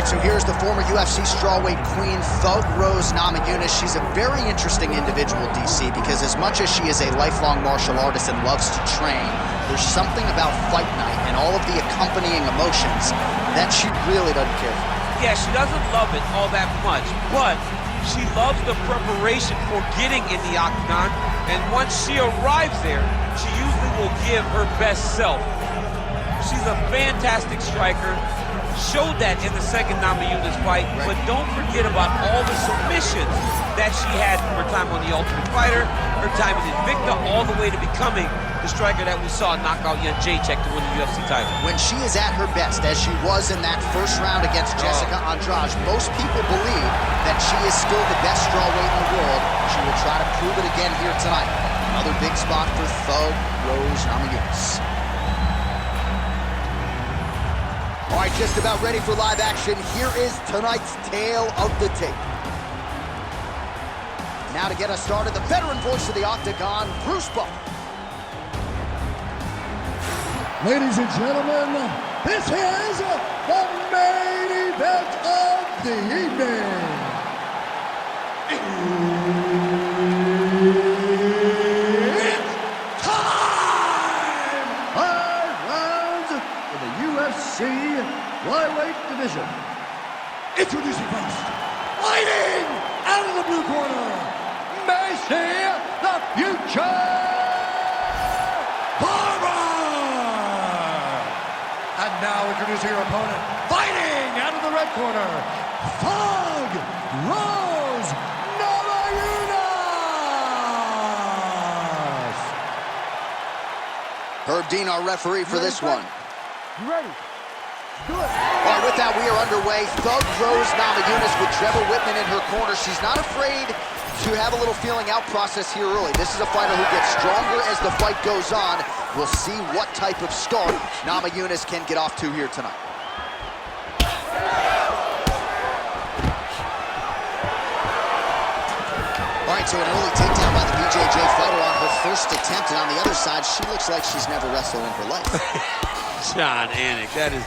So here's the former UFC strawweight queen, Thug Rose Namajunas. She's a very interesting individual, DC, because as much as she is a lifelong martial artist and loves to train, there's something about fight night and all of the accompanying emotions that she really doesn't care for. Yeah, she doesn't love it all that much, but she loves the preparation for getting in the octagon, and once she arrives there, she usually will give her best self. She's a fantastic striker. Showed that in the second Namajunas fight, but don't forget about all the submissions that she had from her time on The Ultimate Fighter, her time in Invicta, all the way to becoming the striker that we saw knock out Jacek to win the UFC title. When she is at her best, as she was in that first round against Jessica Andrade, most people believe that she is still the best strawweight in the world. She will try to prove it again here tonight. Another big spot for Thug Rose Namajunas. All right, just about ready for live action. Here is tonight's tale of the tape. Now to get us started, the veteran voice of the Octagon, Bruce Buffer. Ladies and gentlemen, this is the main event of the evening. It's time! 5 rounds in the UFC Flyweight division. Introducing first, fighting out of the blue corner, Maycee the Future Barber! And now introducing your opponent, fighting out of the red corner, Thug Rose Namajunas! Herb Dean, our referee for this one. You ready? Do it. All right, with that, we are underway. Thug Rose Namajunas with Trevor Whitman in her corner. She's not afraid to have a little feeling out process here early. This is a fighter who gets stronger as the fight goes on. We'll see what type of start Namajunas can get off to here tonight. All right, so an early takedown by the BJJ fighter on her first attempt, and on the other side, she looks like she's never wrestled in her life. John Anik, that is,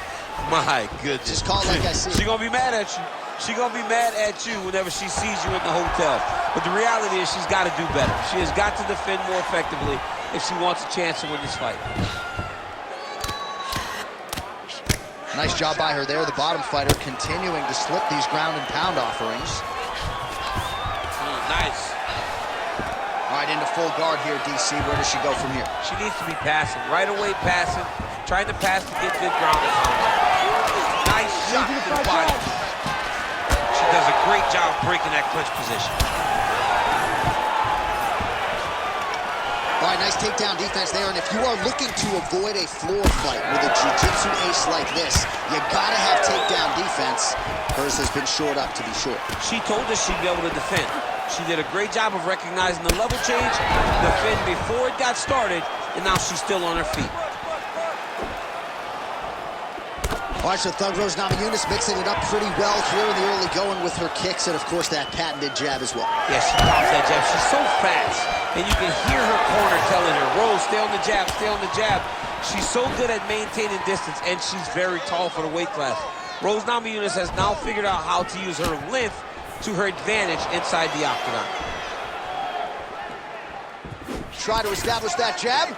my goodness. Just call it like I see it. She's gonna be mad at you. She's gonna be mad at you whenever she sees you in the hotel. But the reality is she's got to do better. She has got to defend more effectively if she wants a chance to win this fight. Nice job by her there. The bottom fighter continuing to slip these ground and pound offerings. Nice. All right, into full guard here, DC. Where does she go from here? She needs to be passing. Right away passing. Trying to pass to get good ground and pound. Nice shot to the body. She does a great job breaking that clinch position. All right, nice takedown defense there. And if you are looking to avoid a floor fight with a jiu-jitsu ace like this, you gotta have takedown defense. Hers has been shored up, to be sure. She told us she'd be able to defend. She did a great job of recognizing the level change, defend before it got started, and now she's still on her feet. All right, so Thug Rose Namajunas mixing it up pretty well here in the early going with her kicks and, of course, that patented jab as well. Yeah, she pops that jab. She's so fast, and you can hear her corner telling her, Rose, stay on the jab, stay on the jab. She's so good at maintaining distance, and she's very tall for the weight class. Rose Namajunas has now figured out how to use her length to her advantage inside the octagon. Try to establish that jab.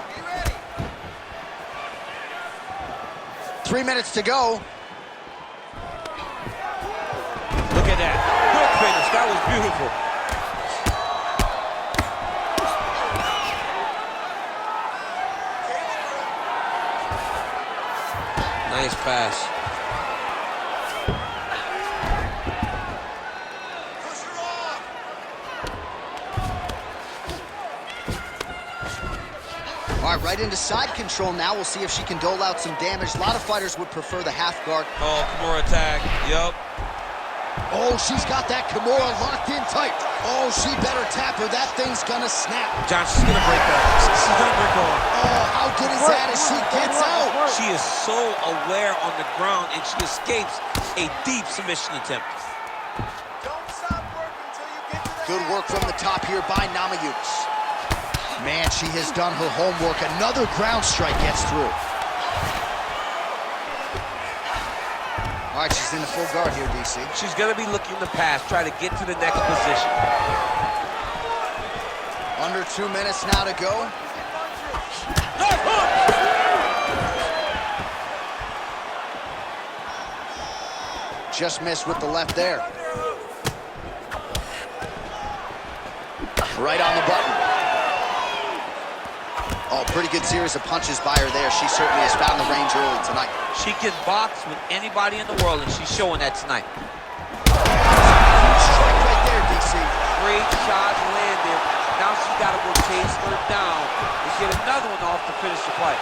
3 minutes to go. Look at that. Quick finish. That was beautiful. Nice pass. All right, right into side control now. We'll see if she can dole out some damage. A lot of fighters would prefer the half guard. Oh, Kimura attack. Yup. Oh, she's got that Kimura locked in tight. Oh, she better tap her. That thing's gonna snap. John, she's gonna break that. She's gonna break her arm. Oh, how good is that as she gets out? She is so aware on the ground, and she escapes a deep submission attempt. Don't stop working until you get to the Good work from the top here by Namajunas. Man, she has done her homework. Another ground strike gets through. All right, she's in the full guard here, DC. She's gonna be looking to pass, try to get to the next position. Under 2 minutes now to go. Left hook! Just missed with the left there. Right on the button. Oh, pretty good series of punches by her there. She certainly has found the range early tonight. She can box with anybody in the world, and she's showing that tonight. Strike right there, DC. Great shot landed. Now she's got to go chase her down and get another one off to finish the fight.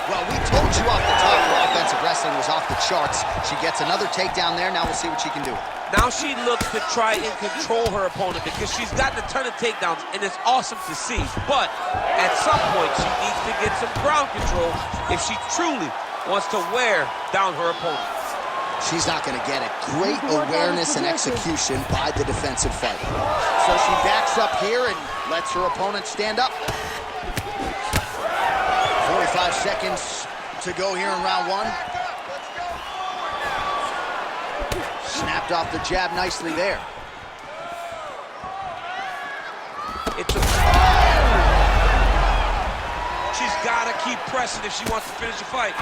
Well, we told you off the top her offensive wrestling was off the charts. She gets another takedown there. Now we'll see what she can do. Now she looks to try and control her opponent because she's gotten a ton of takedowns, and it's awesome to see. But at some point, she needs to get some ground control if she truly wants to wear down her opponent. She's not going to get it. Great awareness and execution by the defensive fighter. So she backs up here and lets her opponent stand up. 45 seconds to go here in round one. Snapped off the jab nicely there. She's got to keep pressing if she wants to finish the fight.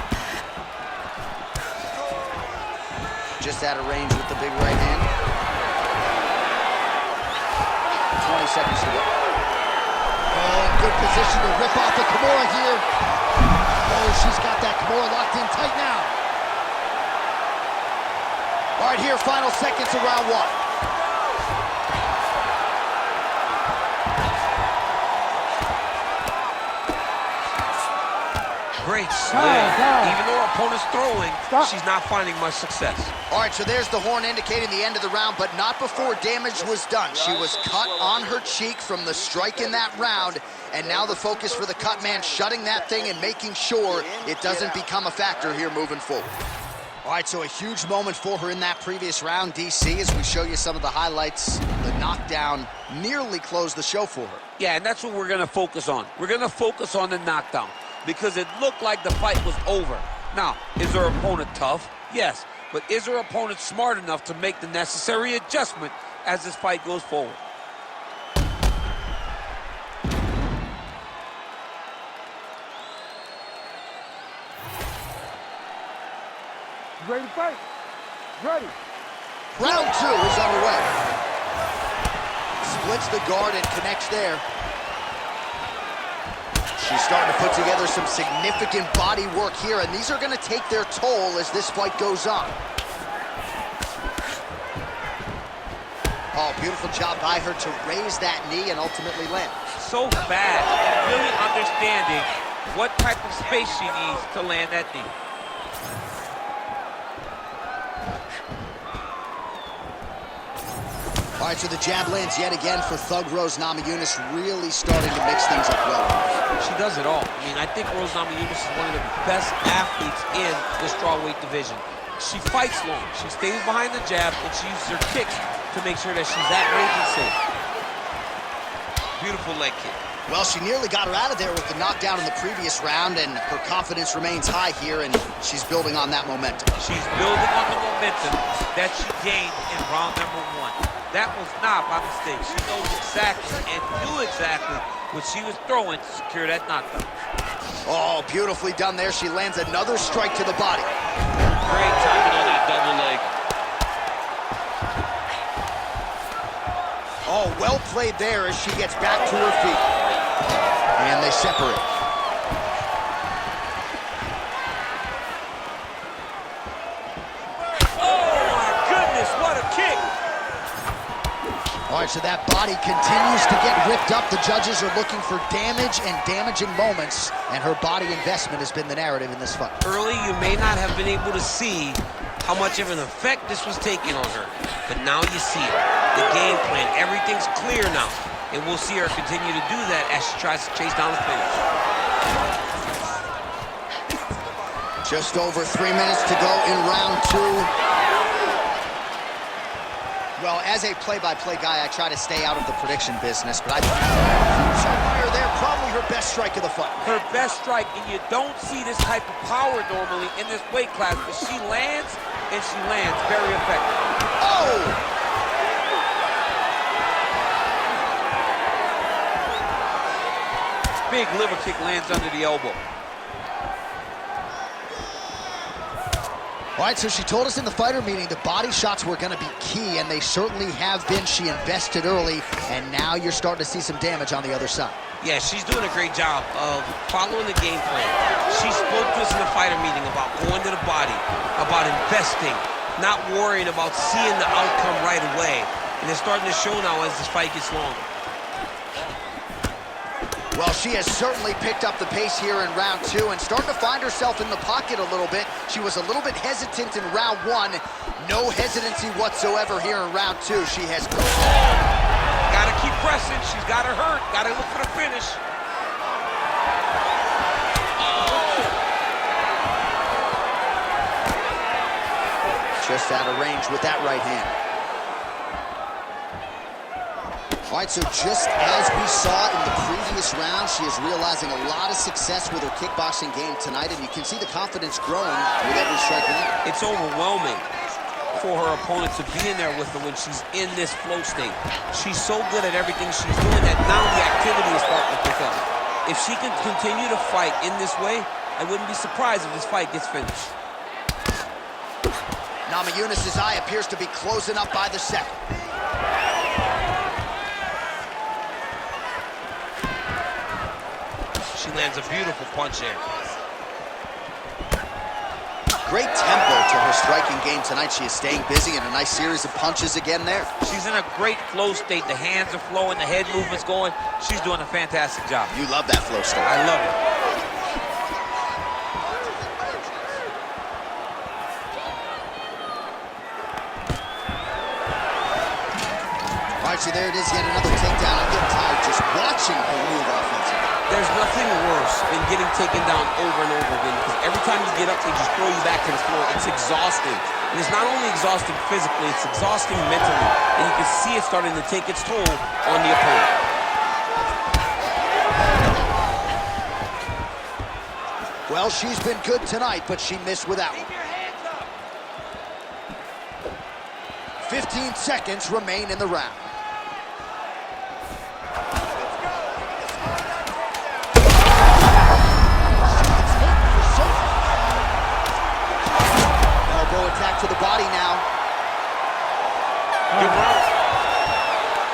Just out of range with the big right hand. 20 seconds to go. Oh, in good position to rip off the Kimura here. Oh, she's got that Kimura locked in tight now. All right, here, final seconds of round one. Great slam. Even though her opponent's throwing, she's not finding much success. All right, so there's the horn indicating the end of the round, but not before damage was done. She was cut on her cheek from the strike in that round, and now the focus for the cut man shutting that thing and making sure it doesn't become a factor here moving forward. All right, so a huge moment for her in that previous round, DC, as we show you some of the highlights. The knockdown nearly closed the show for her. Yeah, and that's what we're going to focus on. We're going to focus on the knockdown because it looked like the fight was over. Now, is her opponent tough? Yes, but is her opponent smart enough to make the necessary adjustment as this fight goes forward? Ready to fight? Ready. Round two is underway. Splits the guard and connects there. She's starting to put together some significant body work here, and these are going to take their toll as this fight goes on. Oh, beautiful job by her to raise that knee and ultimately land. So fast, and really understanding what type of space she needs to land that knee. All right, so the jab lands yet again for Thug Rose Namajunas, really starting to mix things up well. She does it all. I mean, I think Rose Namajunas is one of the best athletes in the strawweight division. She fights long. She stays behind the jab, and she uses her kicks to make sure that she's at range and safe. Beautiful leg kick. Well, she nearly got her out of there with the knockdown in the previous round, and her confidence remains high here, and she's building on that momentum. She's building on the momentum that she gained in round number one. That was not by mistake. She knows exactly and knew exactly what she was throwing to secure that knockdown. Oh, beautifully done there. She lands another strike to the body. Great timing on that double leg. Oh, well played there as she gets back to her feet. And they separate. All right, so that body continues to get ripped up. The judges are looking for damage and damaging moments, and her body investment has been the narrative in this fight. Early, you may not have been able to see how much of an effect this was taking on her, but now you see it. The game plan, everything's clear now, and we'll see her continue to do that as she tries to chase down the finish. Just over 3 minutes to go in round two. Well, as a play-by-play guy, I try to stay out of the prediction business, but I think fire there, probably her best strike of the fight. Her best strike, and you don't see this type of power normally in this weight class, but she lands, and she lands very effective. Oh! Big liver kick lands under the elbow. All right, so she told us in the fighter meeting the body shots were going to be key, and they certainly have been. She invested early, and now you're starting to see some damage on the other side. Yeah, she's doing a great job of following the game plan. She spoke to us in the fighter meeting about going to the body, about investing, not worrying about seeing the outcome right away. And it's starting to show now as this fight gets longer. Well, she has certainly picked up the pace here in round 2 and starting to find herself in the pocket a little bit. She was a little bit hesitant in round 1. No hesitancy whatsoever here in round 2. She has... Gotta keep pressing. She's got her hurt. Gotta look for the finish. Just out of range with that right hand. All right, so just as we saw in the previous round, she is realizing a lot of success with her kickboxing game tonight, and you can see the confidence growing with every strike now. It's overwhelming for her opponent to be in there with her when she's in this flow state. She's so good at everything she's doing that now the activity is starting to pick up. If she can continue to fight in this way, I wouldn't be surprised if this fight gets finished. Namajunas' eye appears to be closing up by the second. She lands a beautiful punch there. Great tempo to her striking game tonight. She is staying busy and a nice series of punches again there. She's in a great flow state. The hands are flowing, the head movement's going. She's doing a fantastic job. You love that flow state. I love it. All right, so there it is, yet another takedown. I'm getting tired just watching her move offensively. There's nothing worse than getting taken down over and over again, because every time you get up, they just throw you back to the floor. It's exhausting. And it's not only exhausting physically, it's exhausting mentally. And you can see it starting to take its toll on the opponent. Well, she's been good tonight, but she missed with that one. 15 seconds remain in the round. Attack to the body now. Good round.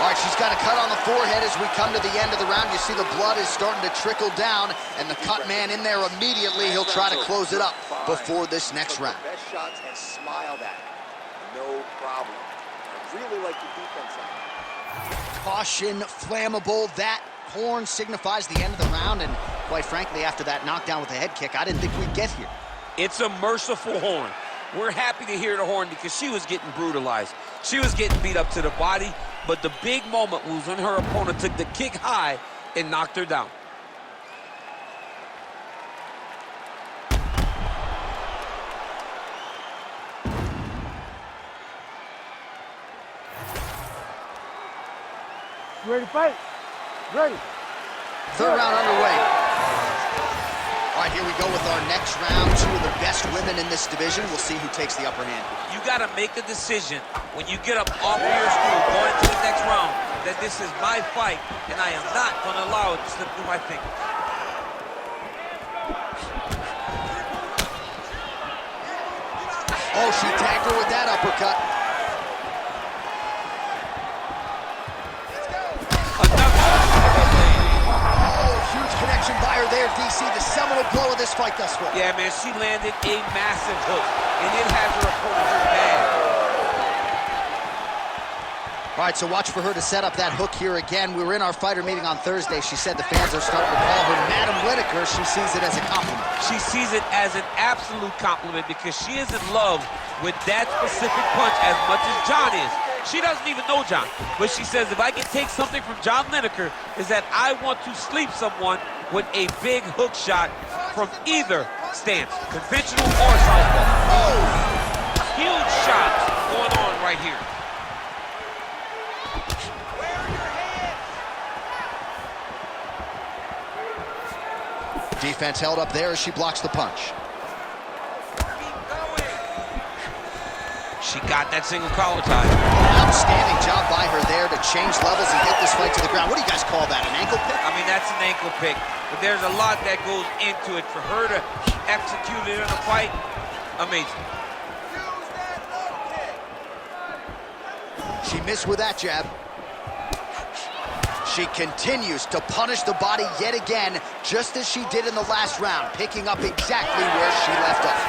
All right, she's got a cut on the forehead as we come to the end of the round. You see the blood is starting to trickle down, and the cut man in there immediately. He'll try to close it up before this next round. Best shots and smiled at it. No problem. I really like the defense on it. Caution, flammable. That horn signifies the end of the round, and quite frankly, after that knockdown with the head kick, I didn't think we'd get here. It's a merciful horn. We're happy to hear the horn because she was getting brutalized. She was getting beat up to the body, but the big moment was when her opponent took the kick high and knocked her down. You ready to fight? Ready. Third round underway. All right, here we go with our next round. Two of the best women in this division. We'll see who takes the upper hand. You got to make a decision when you get up off of your stool going into the next round that this is my fight and I am not going to allow it to slip through my fingers. Oh, she tagged her with that uppercut. Huge connection by her there, DC. The seminal blow of this fight thus far. Yeah, man, she landed a massive hook, and it has her opponent hurt bad. All right, so watch for her to set up that hook here again. We were in our fighter meeting on Thursday. She said the fans are starting to call her Madam Whitaker. She sees it as a compliment. She sees it as an absolute compliment because she is in love with that specific punch as much as John is. She doesn't even know John, but she says if I can take something from John Lineker is that I want to sleep someone with a big hook shot from either stance, conventional or southpaw. Oh! Huge shots going on right here. Defense held up there as she blocks the punch. She got that single collar tie. Outstanding job by her there to change levels and get this fight to the ground. What do you guys call that, an ankle pick? I mean, that's an ankle pick, but there's a lot that goes into it. For her to execute it in a fight, amazing. She missed with that jab. She continues to punish the body yet again, just as she did in the last round, picking up exactly where she left off.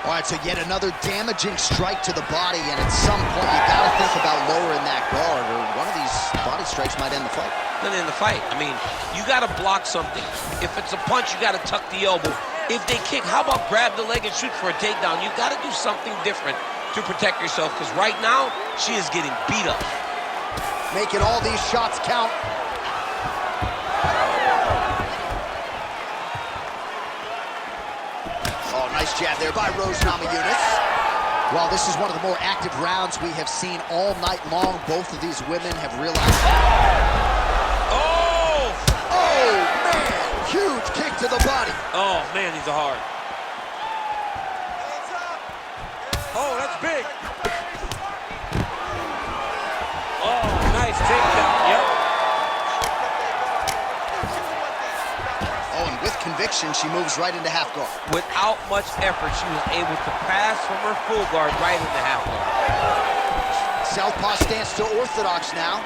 All right, so yet another damaging strike to the body, and at some point you gotta think about lowering that guard, or one of these body strikes might end the fight. Then in the fight, I mean, you gotta block something. If it's a punch, you gotta tuck the elbow. If they kick, how about grab the leg and shoot for a takedown? You gotta do something different to protect yourself, because right now, she is getting beat up. Making all these shots count. Oh, nice jab there by Namajunas. Well, this is one of the more active rounds we have seen all night long. Both of these women have realized. Oh! Oh, man! Huge kick to the body. Oh, man, these are hard. Oh, that's big. Oh, nice takedown. Yep. Oh, and with conviction, she moves right into half guard. Without much effort, she was able to pass from her full guard right into half guard. Southpaw stance to orthodox now.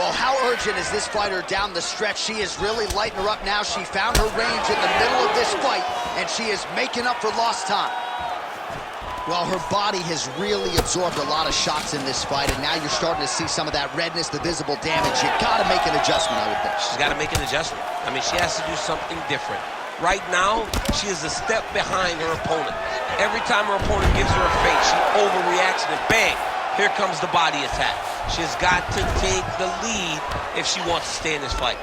Well, how urgent is this fighter down the stretch? She is really lighting her up now. She found her range in the middle of this fight, and she is making up for lost time. Well, her body has really absorbed a lot of shots in this fight, and now you're starting to see some of that redness, the visible damage. You gotta make an adjustment, I would think. She's gotta make an adjustment. I mean, she has to do something different. Right now, she is a step behind her opponent. Every time her opponent gives her a feint, she overreacts, and bang, here comes the body attack. She's got to take the lead if she wants to stay in this fight.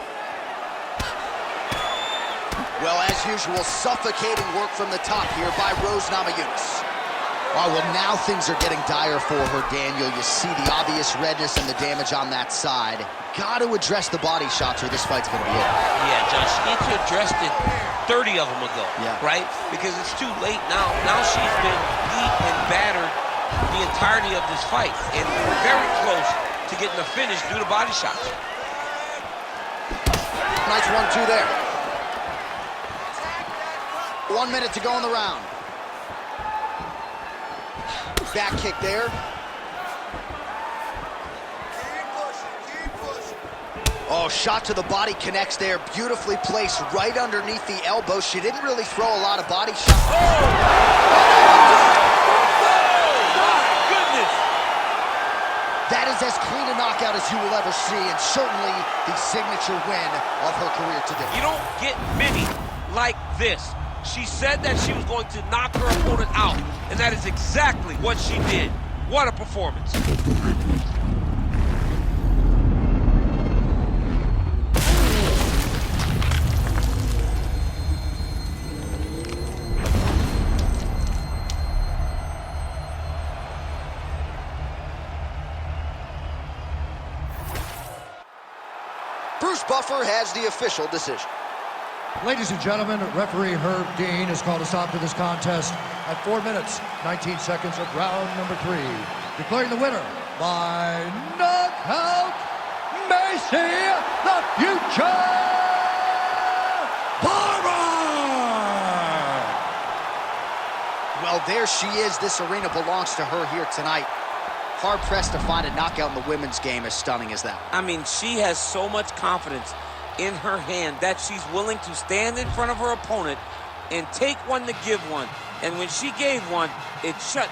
Well, as usual, suffocating work from the top here by Namajunas. Oh, well, now things are getting dire for her, Daniel. You see the obvious redness and the damage on that side. Got to address the body shots or this fight's going to be it. Yeah, John, she needs to address it 30 of them ago, right? Because it's too late now. Now she's been beat and battered the entirety of this fight, and very close to getting the finish due to body shots. Nice 1-2 there. 1 minute to go in the round. Back kick there. Oh, shot to the body connects there. Beautifully placed right underneath the elbow. She didn't really throw a lot of body shots. Oh, my goodness! That is as clean a knockout as you will ever see, and certainly the signature win of her career today. You don't get many like this. She said that she was going to knock her opponent out, and that is exactly what she did. What a performance. Bruce Buffer has the official decision. Ladies and gentlemen, referee Herb Dean has called a stop to this contest at 4 minutes, 19 seconds of round number 3. Declaring the winner by knockout, Maycee the Future Barber! Well, there she is. This arena belongs to her here tonight. Hard-pressed to find a knockout in the women's game as stunning as that. I mean, she has so much confidence in her hand that she's willing to stand in front of her opponent and take one to give one. And when she gave one, it shut the